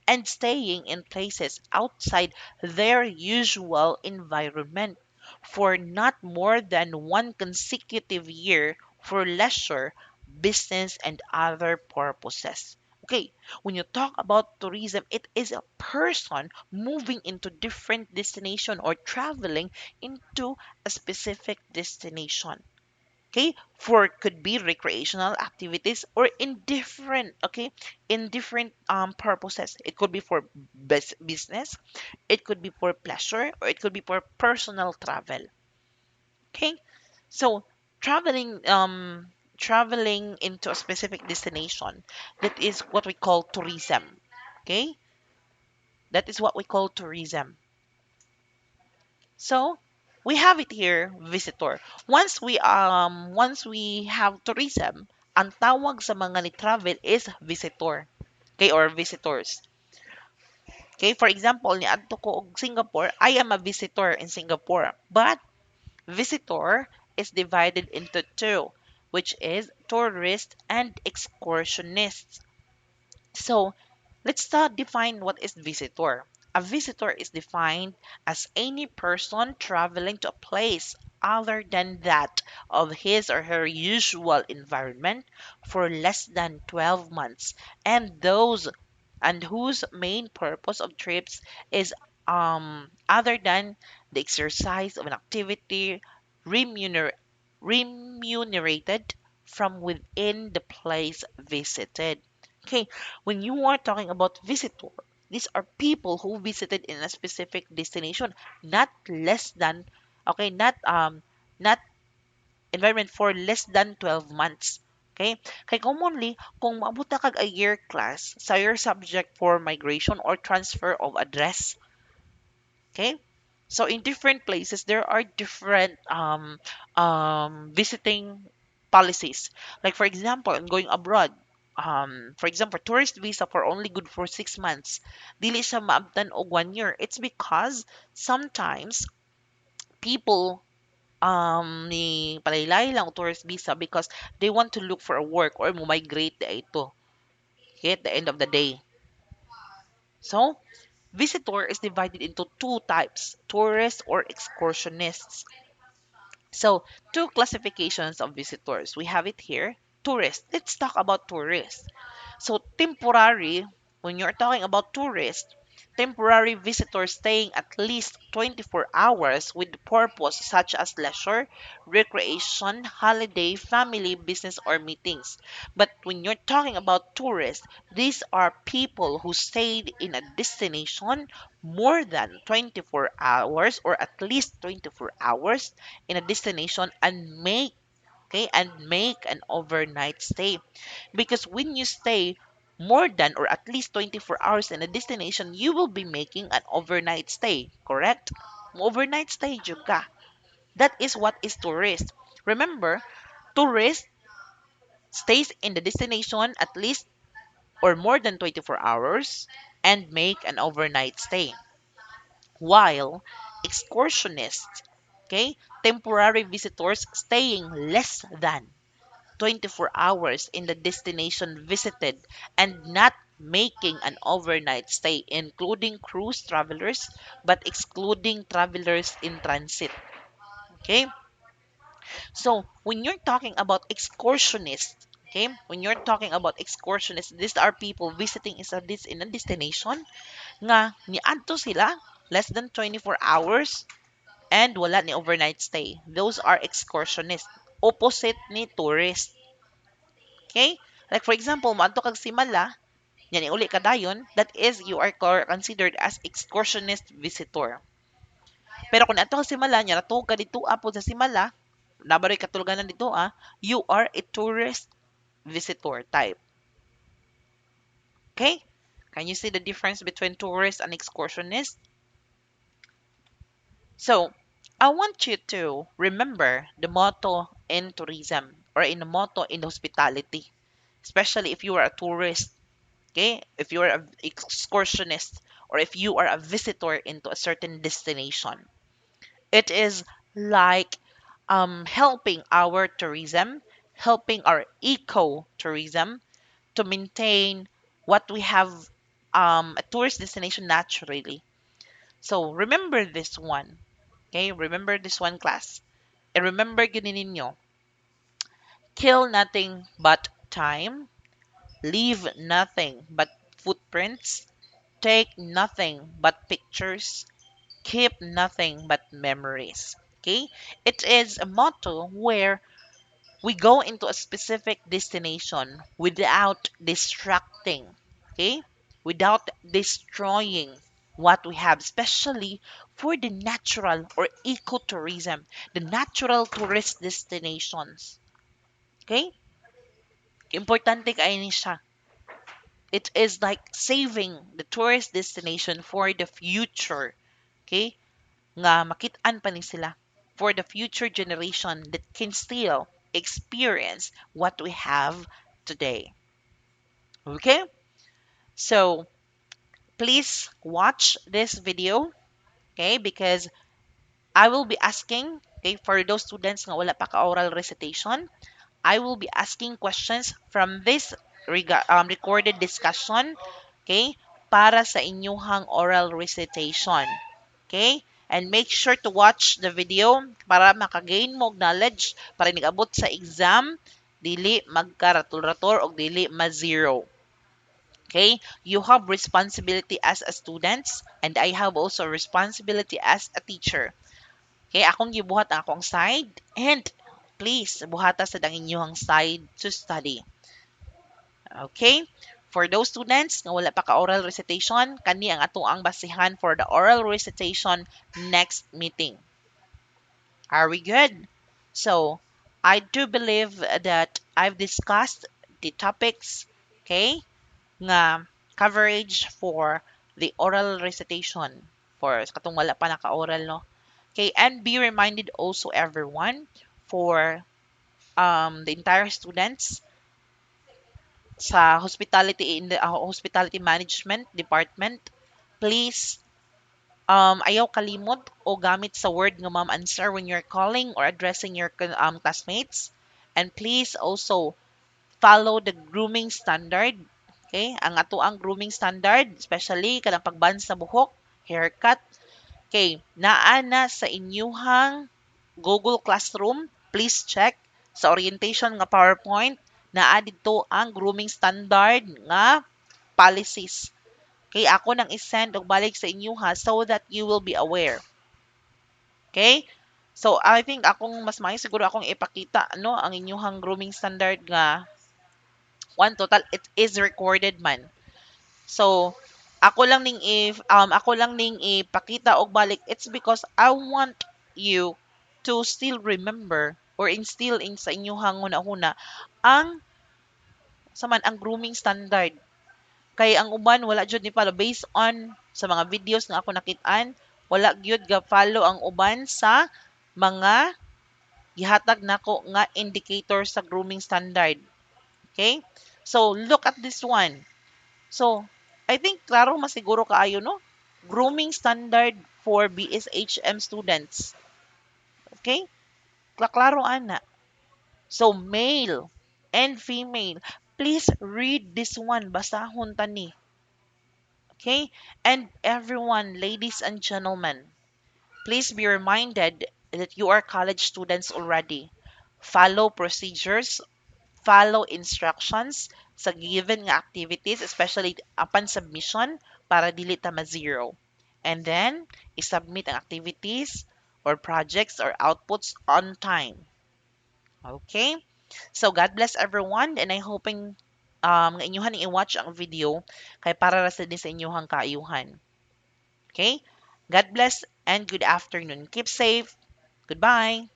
and staying in places outside their usual environment for not more than one consecutive year for leisure, business, and other purposes. Okay, when you talk about tourism, it is a person moving into different destination or traveling into a specific destination. Okay, for could be recreational activities or in different, okay, in different purposes. It could be for business, it could be for pleasure, or it could be for personal travel. Okay, so traveling into a specific destination, that is what we call tourism. Okay, that is what we call tourism. So we have it here, visitor. Once we have tourism, ang tawag sa mga ni travel is visitor. Okay, or visitors. Okay, for example, ni adto ko og Singapore, I am a visitor in Singapore. But visitor is divided into two, which is tourist and excursionists. So let's start define what is visitor. A visitor is defined as any person traveling to a place other than that of his or her usual environment for less than 12 months, and those and whose main purpose of trips is other than the exercise of an activity remuner- remunerated from within the place visited. Okay, when you are talking about visitor, these are people who visited in a specific destination, not less than, okay, not environment for less than 12 months. Okay? Kay commonly, kung maabot na kag a year class sa your subject for migration or transfer of address. Okay? So in different places, there are different visiting policies. Like for example, in going abroad, for example, tourist visa for only good for 6 months. Dili siya maabtan og 1 year. It's because sometimes people ni palaylay lang og tourist visa because they want to look for a work or mo migrate di ito. Okay, at the end of the day. So, visitor is divided into two types, tourists or excursionists. So, two classifications of visitors. We have it here. Tourists. Let's talk about tourists. So, temporary, when you're talking about tourists, temporary visitors staying at least 24 hours with purpose such as leisure, recreation, holiday, family, business, or meetings. But when you're talking about tourists, these are people who stayed in a destination more than 24 hours or at least 24 hours in a destination and make an overnight stay. Because when you stay more than or at least 24 hours in a destination, you will be making an overnight stay, correct? Overnight stay juga. That is what is tourist. Remember, tourist stays in the destination at least or more than 24 hours and make an overnight stay. While excursionists, temporary visitors staying less than 24 hours in the destination visited and not making an overnight stay, including cruise travelers, but excluding travelers in transit. Okay? So, when you're talking about excursionists, when you're talking about excursionists, these are people visiting in a destination nga niadto sila less than 24 hours and wala ni overnight stay. Those are excursionists. Opposite ni tourist. Okay? Like for example, maadto kag Simala, yan uli ka dayon, that is you are considered as excursionist visitor. Pero kung ato ka Simala, nya natug ka dito apod sa Simala, nabaroy katuluganan dito you are a tourist visitor type. Okay? Can you see the difference between tourist and excursionist? So, I want you to remember the motto in tourism or in the motto in hospitality, especially if you are a tourist. Okay, if you are an excursionist or if you are a visitor into a certain destination, it is like helping our tourism, helping our eco tourism to maintain what we have a tourist destination naturally. So remember this one. Okay, remember this one, class. And remember gini ninyo, kill nothing but time, leave nothing but footprints, take nothing but pictures, keep nothing but memories. Okay? It is a motto where we go into a specific destination without distracting, okay? Without destroying what we have, especially for the natural or ecotourism, the natural tourist destinations. Okay? Importante kayo ni siya. It is like saving the tourist destination for the future. Okay? Nga makitaan pa ni sila for the future generation that can still experience what we have today. Okay? So, please watch this video, okay? Because I will be asking, okay, for those students nga wala pa ka oral recitation, I will be asking questions from this recorded discussion, okay, para sa inyuhang oral recitation. Okay? And make sure to watch the video para makagain mo og knowledge para nigabot sa exam dili magkaratul-rator og dili ma-zero. Okay? You have responsibility as a student and I have also responsibility as a teacher. Okay? Akong gibuhat ang akong side and please buhata sa dang inyong side to study. Okay? For those students nga wala pa ka oral recitation, kani ang atoang basihan for the oral recitation next meeting. Are we good? So, I do believe that I've discussed the topics, okay, nga coverage for the oral recitation for katong wala pa naka-oral, no? Okay, and be reminded also everyone for the entire students sa hospitality in the hospitality management department, please ayaw kalimot o gamit sa word nga ma'am answer when you're calling or addressing your classmates. And please also follow the grooming standard. Okay? Ang ato ang grooming standard, especially kanang pagban sa buhok, haircut. Okay, naa na sa inyuhang Google Classroom. Please check sa orientation nga PowerPoint naa dito ang grooming standard nga policies. Okay, ako nang isend og balik sa inyo ha so that you will be aware. Okay? So I think akong mas maayo siguro akong ipakita no ang inyong grooming standard nga one total it is recorded man. So ako lang ning ipakita og balik it's because I want you to still remember or instill in sa inyong huna-huna ang ang grooming standard. Kay ang uban wala jud ni follow based on sa mga videos nga ako nakit-an, wala gyud ga follow ang uban sa mga gihatag nako nga indicator sa grooming standard. Okay? So look at this one. So I think klaro masiguro kaayo no? Grooming standard for BSHM students. Okay? Klaro ana. So male and female, please read this one basahon tani. Okay? And everyone, ladies and gentlemen, please be reminded that you are college students already. Follow procedures, follow instructions sa given nga activities, especially upon submission para dili ta ma-zero. And then, isubmit ang activities or projects or outputs on time. Okay? So, God bless everyone and I hoping nga inyuhan i-watch ang video kay para ra sa din sa inyuhang kaayuhan. Okay? God bless and good afternoon. Keep safe. Goodbye.